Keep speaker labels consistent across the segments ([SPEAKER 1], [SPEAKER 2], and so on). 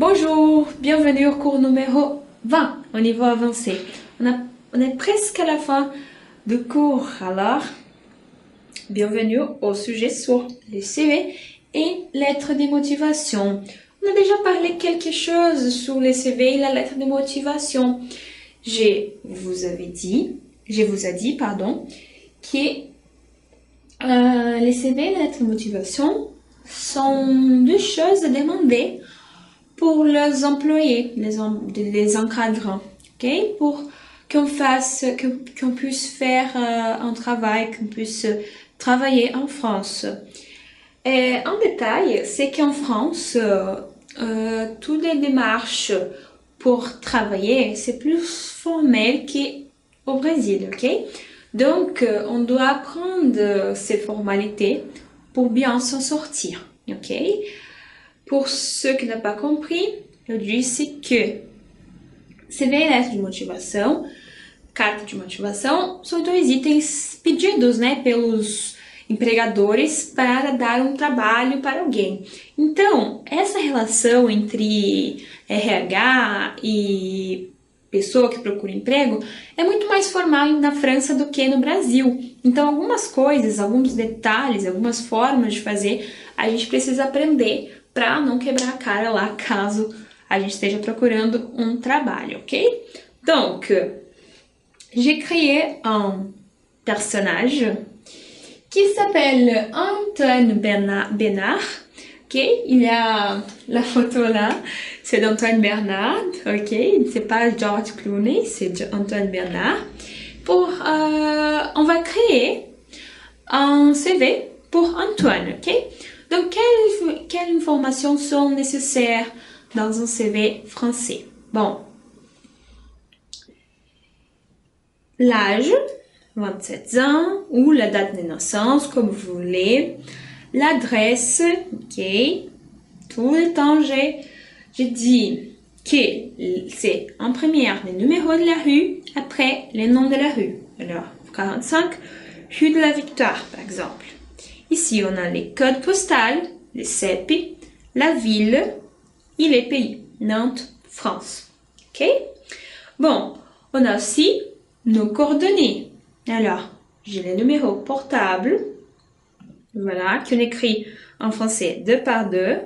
[SPEAKER 1] Bonjour, bienvenue au cours numéro 20 au niveau avancé. On est presque à la fin du cours, alors bienvenue au sujet sur les CV et lettres de motivation. On a déjà parlé quelque chose sur les CV et la lettre de motivation. Je vous ai dit, que les CV et les lettres de motivation sont deux choses demandées pour les employés, les encadrants, ok? Pour qu'on puisse faire un travail, qu'on puisse travailler en France. Et en détail, c'est qu'en France, toutes les démarches pour travailler, c'est plus formel qu'au Brésil, ok? Donc, on doit apprendre ces formalités pour bien s'en sortir, ok? Pour ceux qui n'ont pas compris, eu disse que CV e letra de motivação, carta de motivação, são dois itens pedidos, pelos empregadores para dar um trabalho para alguém. Então, essa relação entre RH e pessoa que procura emprego é muito mais formal na França do que no Brasil. Então, algumas coisas, alguns detalhes, algumas formas de fazer, a gente precisa aprender para não quebrar a cara lá caso a gente esteja procurando um trabalho, ok? Donc, j'ai créé un personnage qui s'appelle Antoine Bernard, ok? Il y a la photo là, c'est d'Antoine Bernard, ok? C'est pas George Clooney, c'est Antoine Bernard. On va créer un CV pour Antoine, ok? Donc, quelles informations sont nécessaires dans un CV français? Bon, l'âge, 27 ans, ou la date de naissance, comme vous voulez, l'adresse, ok, tout le temps j'ai dit que c'est en première le numéro de la rue, après le nom de la rue. Alors, 45, rue de la Victoire, par exemple. Ici, on a les codes postaux, les CEP, la ville et les pays. Nantes, France. Ok? Bon, on a aussi nos coordonnées. Alors, j'ai le numéro portable. Voilà, qu'on écrit en français 2 par 2.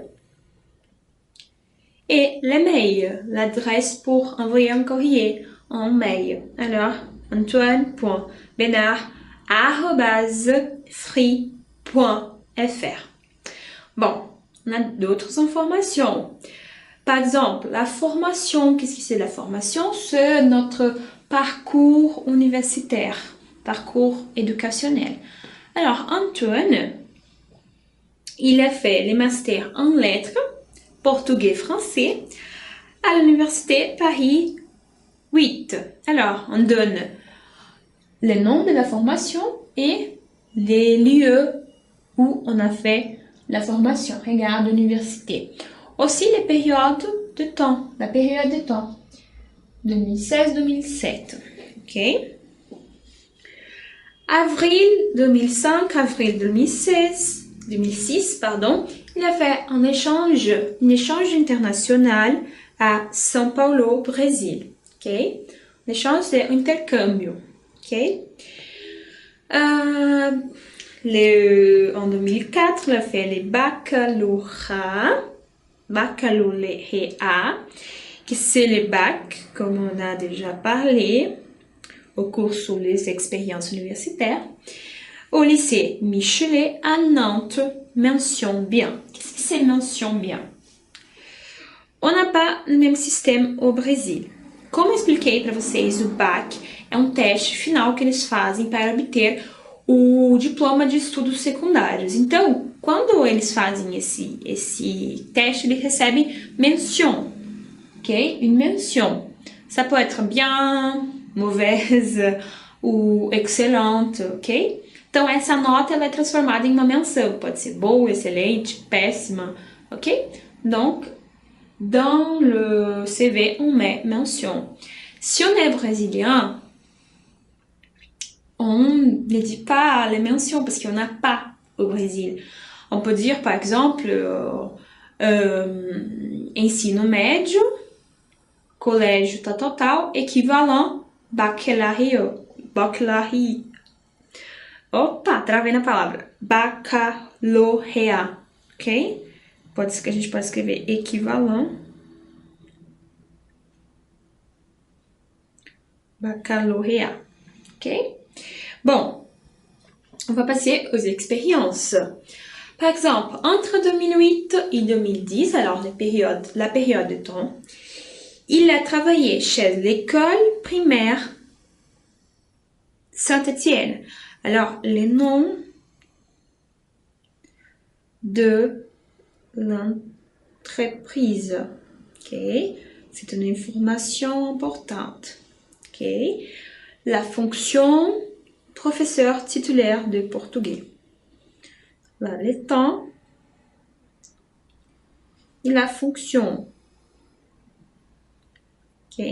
[SPEAKER 1] Et le mail, l'adresse pour envoyer un courrier en mail. Alors, antoine.benard@free.fr. Bon, on a d'autres informations. Par exemple, la formation. Qu'est-ce que c'est la formation? C'est notre parcours universitaire, parcours éducationnel. Alors, Antoine, il a fait les masters en lettres, portugais-français, à l'université Paris 8. Alors, on donne le nom de la formation et les lieux où on a fait la formation. Regarde l'université. Aussi les périodes de temps, la période de temps. 2016-2007. Ok? Avril 2005, avril 2006, il a fait un échange international à São Paulo, Brésil. Ok? L'échange, c'est un intercambio. Ok? En 2004, il a fait les baccalauréat, qui c'est les bacs, comme on a déjà parlé au cours sur les expériences universitaires. Au lycée Michelet à Nantes, mention bien. Qu'est-ce que c'est mention bien? On n'a pas le même système au Brasil. Como eu expliquei para vocês, o BAC é um teste final que eles fazem para obter o diploma de estudos secundários. Então, quando eles fazem esse teste, eles recebem mention, ok? Une mention. Ça peut être bien, mauvaise ou excellente, ok? Então, essa nota ela é transformada em uma menção. Pode ser boa, excelente, péssima, ok? Donc, dans le CV, on met mention. Si on est brésilien, on ne dit pas les mentions parce qu'il n'y en a pas au Brésil. On peut dire, par exemple, ensino médio, colégio tal, equivalent, bacharelado. Opa, travei na palavra. Baccalauréat, ok? A gente pode escrever equivalent. Baccalauréat, ok? Bon, on va passer aux expériences. Par exemple, entre 2008 et 2010, alors la période de temps, il a travaillé chez l'école primaire Saint-Étienne. Alors, les noms de l'entreprise. Ok, c'est une information importante. Ok, la fonction professeur titulaire de portugais. Là, les temps et la fonction. Ok.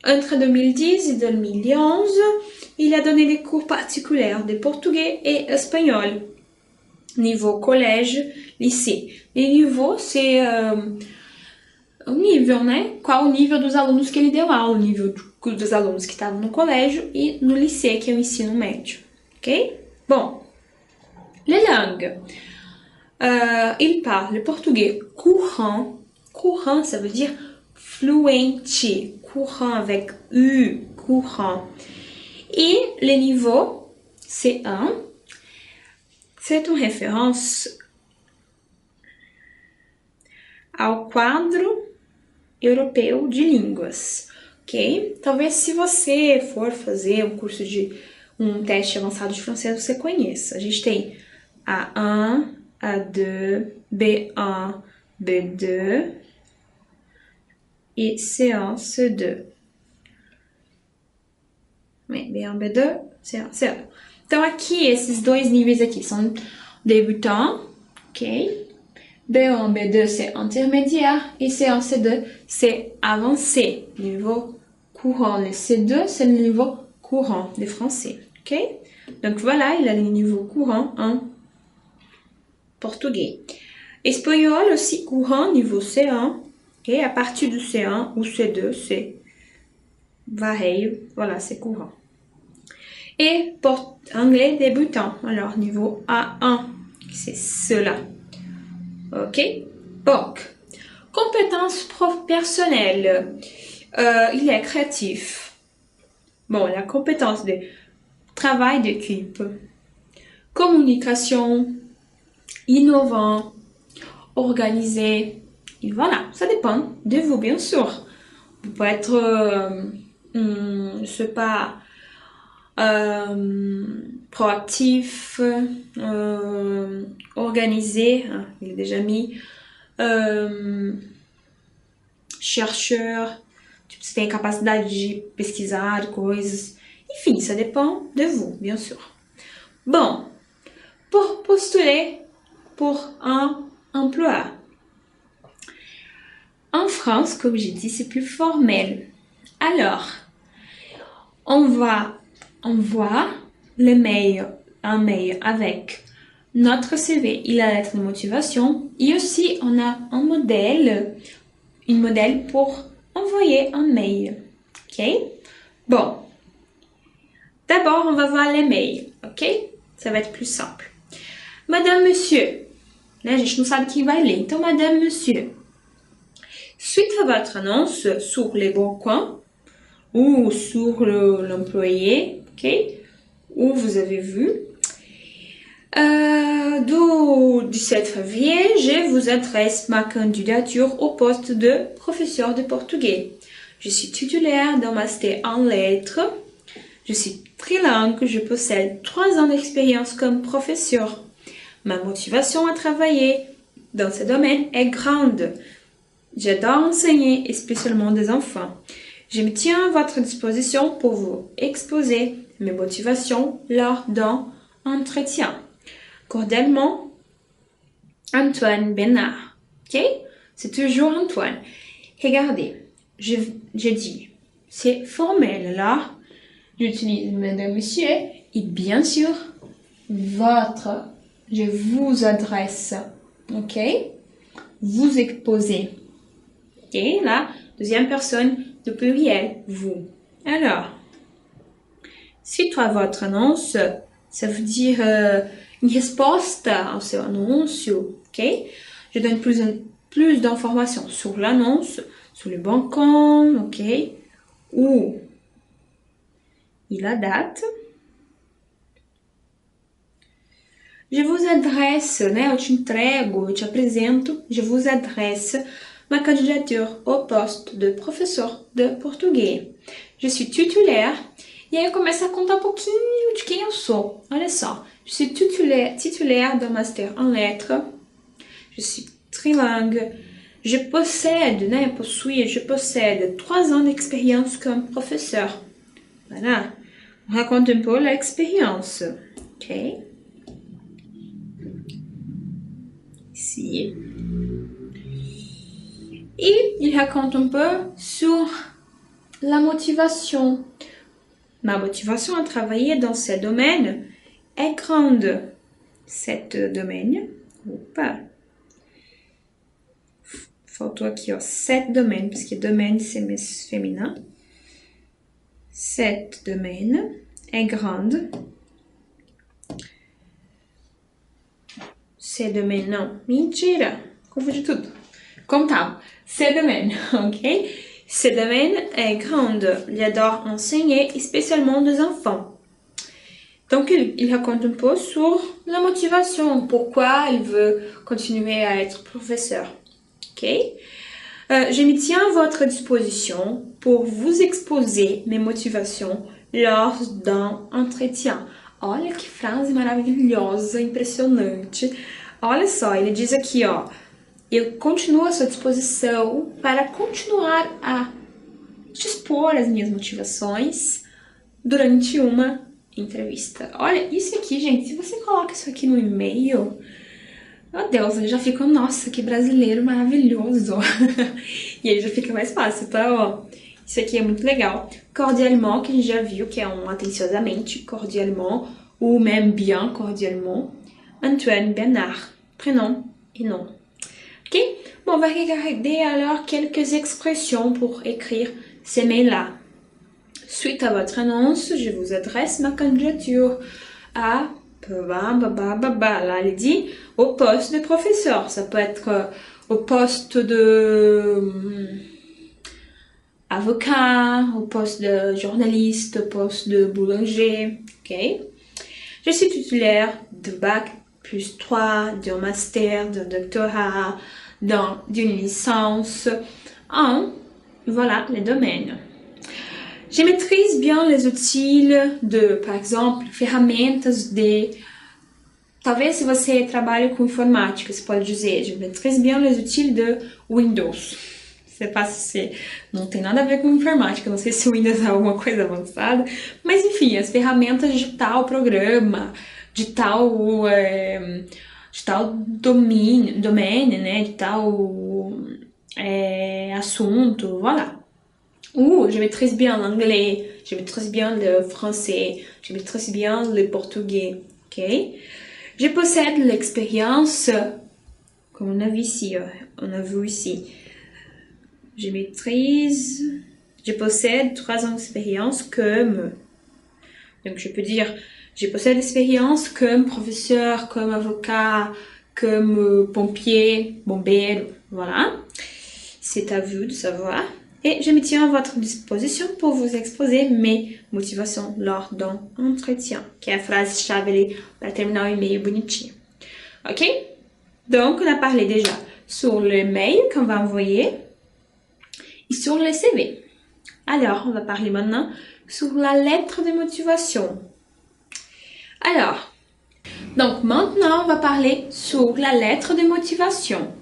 [SPEAKER 1] Entre 2010 et 2011, il a donné des cours particuliers de portugais et espagnol. Niveau collège, lycée. E nível, c'est o nível, né? Qual o nível dos alunos que ele deu aula, o nível dos alunos que estavam no colégio e no lycée, que é o ensino médio. Ok? Bon, les langues. Il parle le portugais courant. Courant, ça veut dire fluente. Courant avec U, courant. Et le niveau C1, c'est une référence ao quadro europeu de línguas, ok? Talvez se você for fazer um teste avançado de francês, você conheça. A gente tem A1, A2, B1, B2 e C1, C2. B1, B2, C1, C1. Então, aqui, esses dois níveis aqui são débutant, ok? B1, B2, c'est intermédiaire et C1, C2, c'est avancé, niveau courant. Le C2, c'est le niveau courant des français, ok? Donc voilà, il a le niveau courant en portugais. Espagnol aussi courant, niveau C1, ok? À partir du C1 ou C2, c'est vareio, voilà, c'est courant. Et anglais débutant, alors niveau A1, c'est cela. Ok? Donc, compétences personnelles. Il est créatif. Bon, la compétence de travail d'équipe, communication, innovant, organisé. Et voilà, ça dépend de vous, bien sûr. Vous pouvez être, je sais pas, proactif, organisé, il est déjà mis, chercheur, tipo, você tem a capacidade de pesquisar coisas, enfim, ça dépend de vous, bien sûr. Bon, pour postuler pour un emploi. En France, comme j'ai dit, c'est plus formel. Alors, on va envoyer un mail avec notre CV et la lettre de motivation. Et aussi, on a une modèle pour envoyer un mail. Ok? Bon. D'abord, on va voir les mails. Ok? Ça va être plus simple. Madame, Monsieur. Là, a gente não sabe quem vai ler. Então, Madame, Monsieur. Suite à votre annonce sur les bons coins ou sur l'employé, ok, où vous avez vu, du 17 février, je vous adresse ma candidature au poste de professeur de portugais. Je suis titulaire d'un master en lettres. Je suis trilingue. Je possède 3 ans d'expérience comme professeur. Ma motivation à travailler dans ce domaine est grande. J'adore enseigner, spécialement des enfants. Je me tiens à votre disposition pour vous exposer mes motivations lors d'un entretien. Cordialement, Antoine Bénard. Ok? C'est toujours Antoine. Regardez, je dis, c'est formel là. J'utilise Madame, Monsieur et bien sûr, votre. Je vous adresse. Ok? vous exposer. Ok, là, deuxième personne du pluriel, vous. Alors, suite à votre annonce, ça veut dire une resposta ao seu anúncio, ok? Je donne plus d'informations sur l'annonce, sur le balcão, ok? Ou e la date. Je vous adresse, né? Eu te entrego, eu te apresento, je vous adresse ma candidature au poste de professeur de português. Je suis titulaire. E aí eu começo a contar um pouquinho de quem eu sou. Olha só, je suis titulaire d'un master en lettres. Je suis trilingue. Je possède, né? Je possède 3 ans d'expérience comme professeur. Voilà. On raconte un peu l'expérience. Ok? Ici. Et il raconte un peu sur la motivation. Ma motivation à travailler dans ce domaine est grande. Cet domaine, opa, faltou aqui, ó, cet domaine, parce que domaine c'est féminin. Cet domaine est grande. Ce domaine, não, mentira, confundi tudo. Como tá? Ce domaine, ok? Ce domaine est grand. Il adore enseigner, spécialement des enfants. Donc, il raconte un peu sur la motivation, pourquoi il veut continuer à être professeur. Ok? Je me tiens à votre disposition pour vous exposer mes motivations lors d'un entretien. Olha que frase maravilhosa, impressionante. Olha só, ele diz aqui, ó. Eu continuo à sua disposição para continuar a te expor as minhas motivações durante uma entrevista. Olha, isso aqui, gente, se você coloca isso aqui no e-mail, meu Deus, ele já fica, nossa, que brasileiro maravilhoso. E ele já fica mais fácil, tá? Ó, isso aqui é muito legal. Cordialement, que a gente já viu, que é um atenciosamente, cordialement, ou même bien, cordialement. Antoine Bernard, prénom et nom. Ok? Bon, on va regarder alors quelques expressions pour écrire ces mails-là. Suite à votre annonce, je vous adresse ma candidature à là, elle dit au poste de professeur. Ça peut être au poste de avocat, au poste de journaliste, au poste de boulanger. Ok? Je suis titulaire de bac plus 3, d'un master, d'un doctorat, d'une licence en, voilà, les domaines. Je maîtrise bien les outils de, par exemple, ferramentas de... Talvez se você trabalha com informática, você pode dizer, je maîtrise bien les outils de Windows. Você passa, se não tem nada a ver com informática, não sei se o Windows é alguma coisa avançada, mas enfim, as ferramentas de tal programa, de tal domínio, né, de tal assunto, voilà. Ou je maîtrise bien l'anglais, je maîtrise bien le français, je maîtrise bien le portugais, ok? Je possède l'expérience, comme on a vu ici, je possède 3 ans d'expérience comme, donc je peux dire, je possède l'expérience comme professeur, comme avocat, comme pompier, bombeiro, voilà. C'est à vous de savoir. Et je me tiens à votre disposition pour vous exposer mes motivations lors d'un entretien, que é a frase-chave ali para terminar o e-mail bonitinho. Ok? Donc, on a parlé déjà sur le mail qu'on va envoyer et sur le CV. Alors, on va parler maintenant sur la lettre de motivation. Alors, donc maintenant, on va parler sur la lettre de motivation.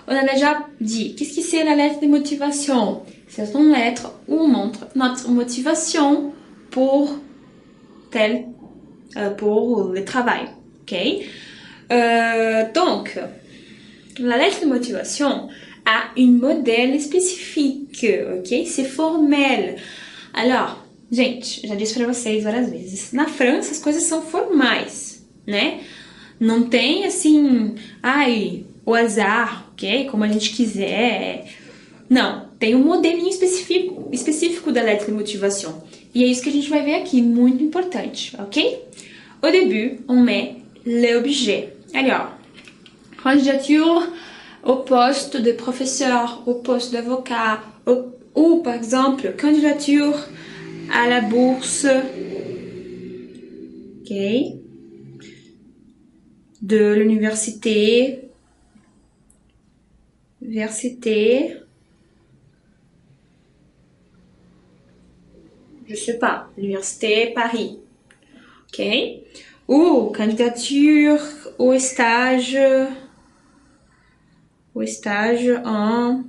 [SPEAKER 1] On a déjà dit, qu'est-ce que c'est la lettre de motivation? C'est une lettre où on montre notre motivation pour pour le travail, ok? Donc, la lettre de motivation a une modèle spécifique, ok? C'est formel. Alors, gente, já disse para vocês várias vezes, na França as coisas são formais, né? Não tem assim, ai, ao azar, ok? Como a gente quiser. Não, tem um modelinho específico da lettre de motivation. E é isso que a gente vai ver aqui, muito importante, ok? Au début, on met l'objet. Alors, candidature au poste de professeur, au poste d'avocat, ou par exemple, candidature à la bourse, ok, de l'université, je sais pas, l'université Paris, ok, ou candidature au stage en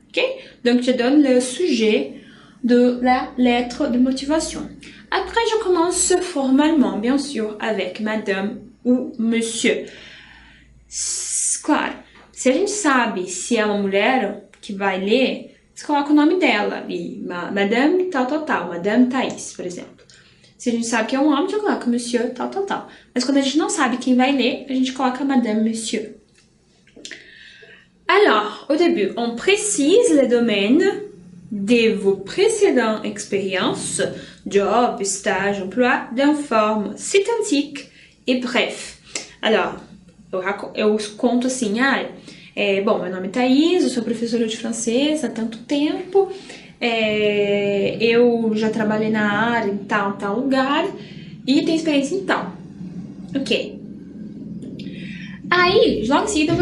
[SPEAKER 1] ok? Donc, je donne le sujet de la lettre de motivation. Après, je commence formalement, bien sûr, avec madame ou monsieur. Claro, se a gente sabe se é uma mulher que vai ler, você coloca o nome dela ali, madame tal, madame Thaís, por exemplo. Se a gente sabe que é um homem, a gente coloca monsieur tal. Mas quando a gente não sabe quem vai ler, a gente coloca madame, monsieur. Alors, au début, on précise les domaines de vos précédentes expériences, job, stage, emploi, d'une forme synthétique et bref. Alors, eu conto assim, bom, meu nome é Thaís, eu sou professora de francês há tanto tempo, eu já trabalhei na área em tal lugar e tenho experiência em tal. Ok. Aí, logo em seguida,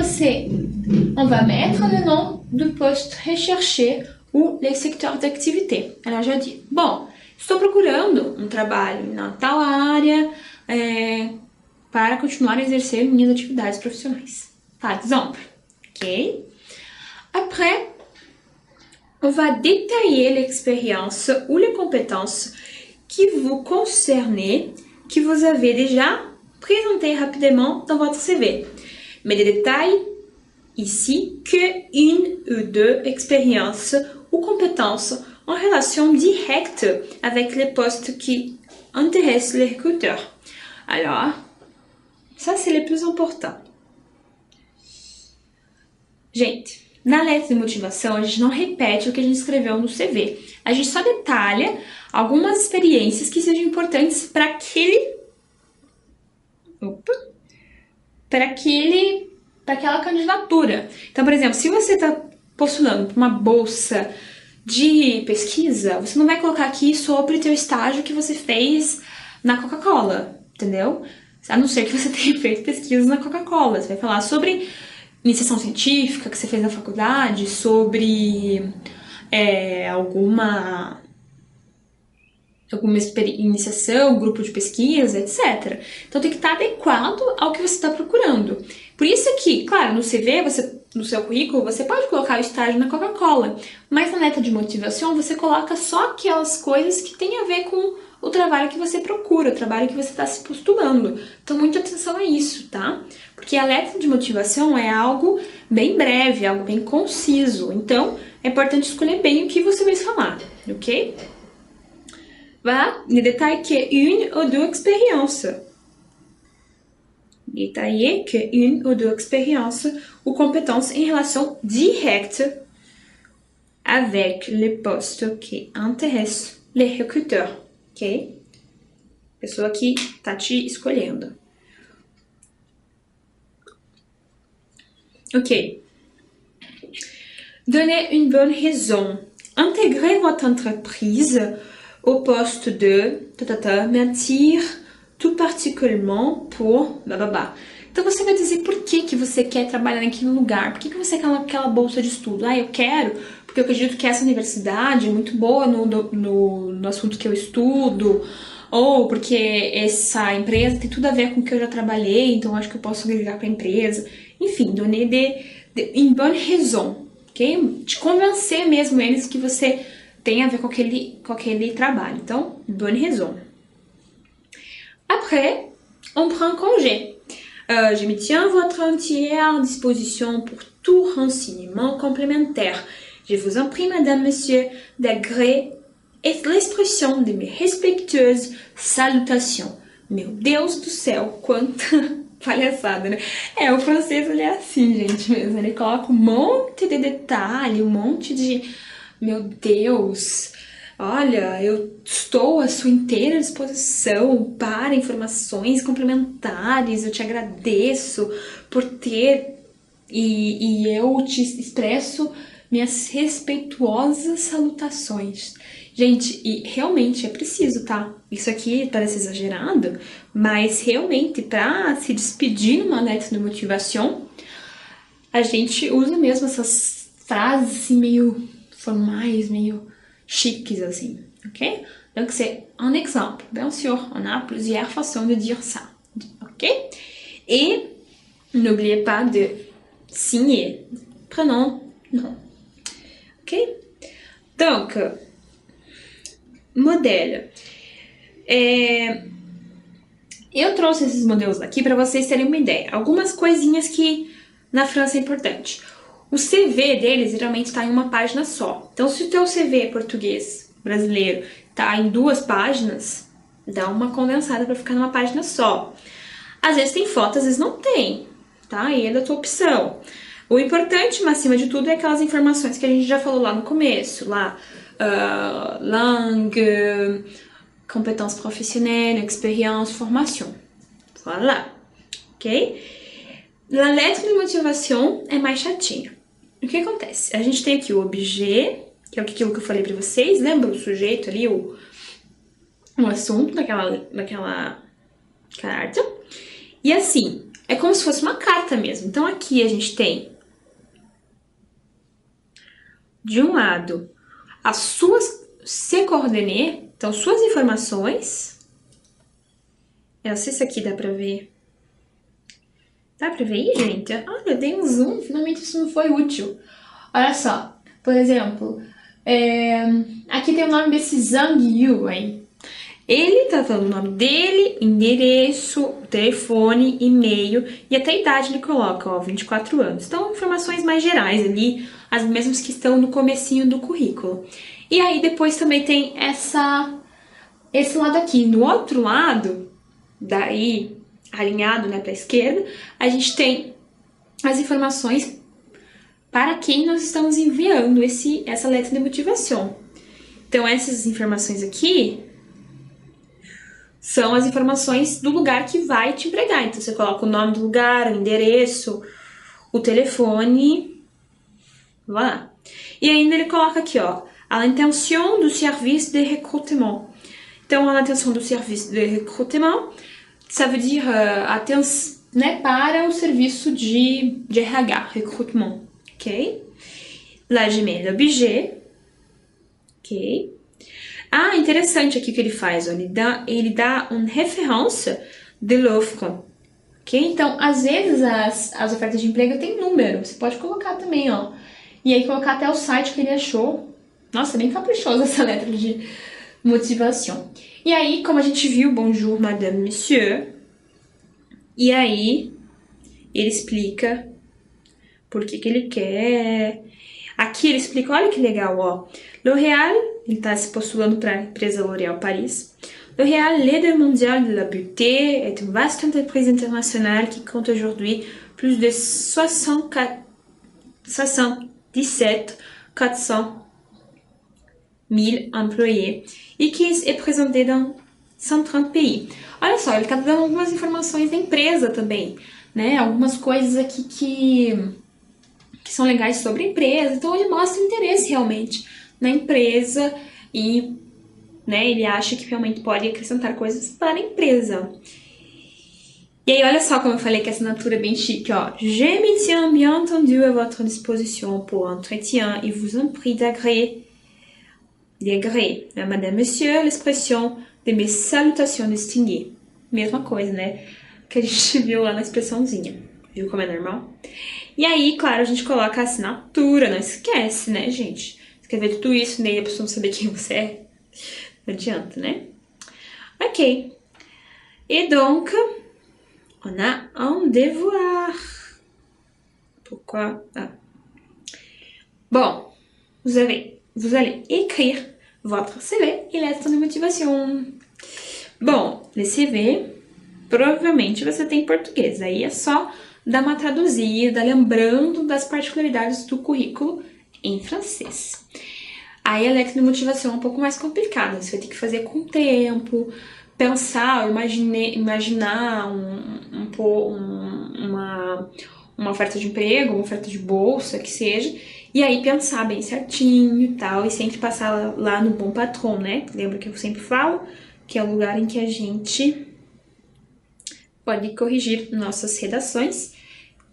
[SPEAKER 1] on va mettre le nom du poste recherché ou les secteurs d'activité. Ela já diz, bom, estou procurando um trabalho na tal área para continuar a exercer minhas atividades profissionais. Par exemple, ok? Après, on va détailler l'expérience ou les compétences qui vous concernent, que vous avez déjà présentées rapidement dans votre CV. Mais des détails ici que une ou deux expériences ou compétences en relation directe avec les postes qui intéressent les recruteurs. Alors, ça c'est le plus important. Gente, na letra de motivação a gente não repete o que a gente escreveu no CV. A gente só detalha algumas experiências que sejam importantes para aquela candidatura. Então, por exemplo, se você está postulando para uma bolsa de pesquisa, você não vai colocar aqui sobre teu estágio que você fez na Coca-Cola, entendeu? A não ser que você tenha feito pesquisa na Coca-Cola. Você vai falar sobre iniciação científica que você fez na faculdade, sobre alguma iniciação, grupo de pesquisa, etc. Então tem que estar adequado ao que você está procurando. Por isso que, claro, no CV, no seu currículo, você pode colocar o estágio na Coca-Cola, mas na letra de motivação você coloca só aquelas coisas que têm a ver com o trabalho que você procura, o trabalho que você está se postulando. Então, muita atenção a isso, tá? Porque a letra de motivação é algo bem breve, algo bem conciso. Então, é importante escolher bem o que você vai falar, ok? Va détailler que une ou deux expériences. Détailler que une ou deux expériences ou compétences em relação directe avec les postes qui intéressent les recruteurs. Ok? Pessoa que tá te escolhendo. Ok. Donnez une bonne raison. Intégrez votre entreprise au poste de mentir tout particulièrement pour bababá. Então você vai dizer por que você quer trabalhar naquele lugar, por que você quer aquela bolsa de estudo. Eu quero porque eu acredito que essa universidade é muito boa no assunto que eu estudo, ou porque essa empresa tem tudo a ver com o que eu já trabalhei, então acho que eu posso agregar para a empresa. Enfim, donner une bonne raison, ok? De convencer mesmo eles que você tem a ver com aquele trabalho. Então, bonne raison. Après, on prend congé. Je me tiens à votre entière disposition pour tout renseignement complémentaire. Je vous en prie, madame, monsieur, d'agréer l'expression de mes respectueuses salutations. Meu Deus do céu, quanta Palhaçada, né? O francês ele é assim, gente, mesmo. Ele coloca um monte de detalhe, um monte de. Meu Deus! Olha, eu estou à sua inteira disposição para informações complementares. Eu te agradeço por ter. E eu te expresso minhas respeituosas salutações. Gente, e realmente é preciso, tá? Isso aqui parece exagerado, mas realmente, pra se despedir numa lettre de motivação, a gente usa mesmo essas frases assim, meio formais, meio chiques, assim, ok? Donc, c'est un exemple. Bien sûr, on a plusieurs façons de dire ça, ok? Et n'oubliez pas de signer. Prénom, nom. Ok? Donc, modèle. Eu trouxe esses modelos aqui para vocês terem uma ideia. Algumas coisinhas que na França é importante. O CV deles geralmente está em uma página só. Então, se o teu CV português brasileiro está em 2 páginas, dá uma condensada para ficar numa página só. Às vezes tem foto, às vezes não tem, tá? E é da tua opção. O importante, mas acima de tudo, é aquelas informações que a gente já falou lá no começo, lá, langue, compétences professionnelles, expérience, formation. Voilà. Ok? A letra de motivação é mais chatinha. O que acontece? A gente tem aqui o objet, que é aquilo que eu falei pra vocês. Lembra o sujeito ali, o assunto daquela carta. E assim, é como se fosse uma carta mesmo. Então aqui a gente tem, de um lado, as suas coordenées, então suas informações. Eu não sei se aqui dá pra ver. Dá pra ver aí, gente? Olha, eu dei um zoom, finalmente isso não foi útil. Olha só, por exemplo, aqui tem o nome desse Zhang Yu, hein? Ele tá dando o nome dele, endereço, telefone, e-mail e até a idade ele coloca, ó, 24 anos. Então, informações mais gerais ali, as mesmas que estão no comecinho do currículo. E aí depois também tem esse lado aqui. No outro lado, daí alinhado, né, para a esquerda, a gente tem as informações para quem nós estamos enviando essa letra de motivação. Então, essas informações aqui são as informações do lugar que vai te empregar. Então, você coloca o nome do lugar, o endereço, o telefone, voilà. E ainda ele coloca aqui, ó, à l'intention du service de recrutement. Então, à l'intention du service de recrutement, ça veut dire né, para o serviço de RH, recrutement, ok? Là, je mets l'objet, ok? Ah, interessante aqui o que ele faz, ó, ele dá uma referência de l'offre, ok? Então, às vezes as ofertas de emprego têm número, você pode colocar também, ó, e aí colocar até o site que ele achou. Nossa, bem caprichosa essa letra de motivação. E aí, como a gente viu, bonjour, madame, monsieur, e aí ele explica por que ele quer. Aqui ele explica, olha que legal, ó. L'Oréal, ele está se postulando para a empresa L'Oréal Paris. L'Oréal, leader mondial de la beauté, est une vaste entreprise internationale qui compte aujourd'hui plus de 77 400 000 employés e que é présentée dans 130 pays. Olha só, ele está dando algumas informações da empresa também, né? Algumas coisas aqui que são legais sobre a empresa. Então, ele mostra interesse realmente na empresa e, né, ele acha que realmente pode acrescentar coisas para a empresa. E aí, olha só como eu falei que a assinatura é bem chique, ó. Je me tiens bien entendu à votre disposition pour entretien et vous en prie d'agréer, madame, monsieur, l'expression de mes salutations distinguées. Mesma coisa, né? Que a gente viu lá na expressãozinha. Viu como é normal? E aí, claro, a gente coloca a assinatura, não esquece, né, gente? Escrever tudo isso, nem a pessoa não saber quem você é. Não adianta, né? Ok. Et donc, on a un devoir. Pourquoi? Ah. Bon, vous allez écrire votre CV et lettre de motivation. Bon, le CV, provavelmente você tem português. Aí é só dar uma traduzida, lembrando das particularidades do currículo em francês. Aí a letra de motivação é um pouco mais complicada. Você vai ter que fazer com tempo, pensar, imaginar uma oferta de emprego, uma oferta de bolsa, que seja, e aí pensar bem certinho e tal, e sempre passar lá no Bon Patron, né? Lembra que eu sempre falo que é o lugar em que a gente pode corrigir nossas redações,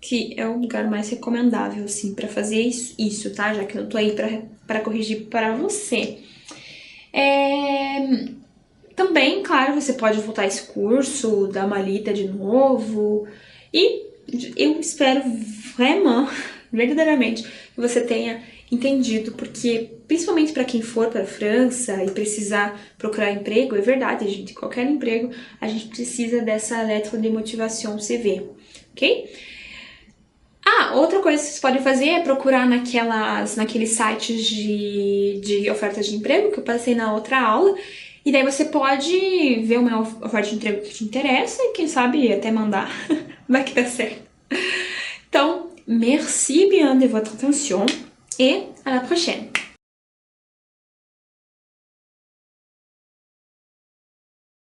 [SPEAKER 1] que é o lugar mais recomendável, assim, para fazer isso, tá? Já que eu tô aí para corrigir para você. Também, claro, você pode voltar a esse curso, dar uma lida de novo, e eu espero verdadeiramente, que você tenha entendido, porque principalmente para quem for para a França e precisar procurar emprego, é verdade, gente, qualquer emprego a gente precisa dessa letra de motivação CV, ok? Outra coisa que vocês podem fazer é procurar naqueles sites de ofertas de emprego que eu passei na outra aula. E daí você pode ver uma oferta de emprego que te interessa e quem sabe até mandar. Vai que dá certo. Então, merci bien de votre attention et à la prochaine.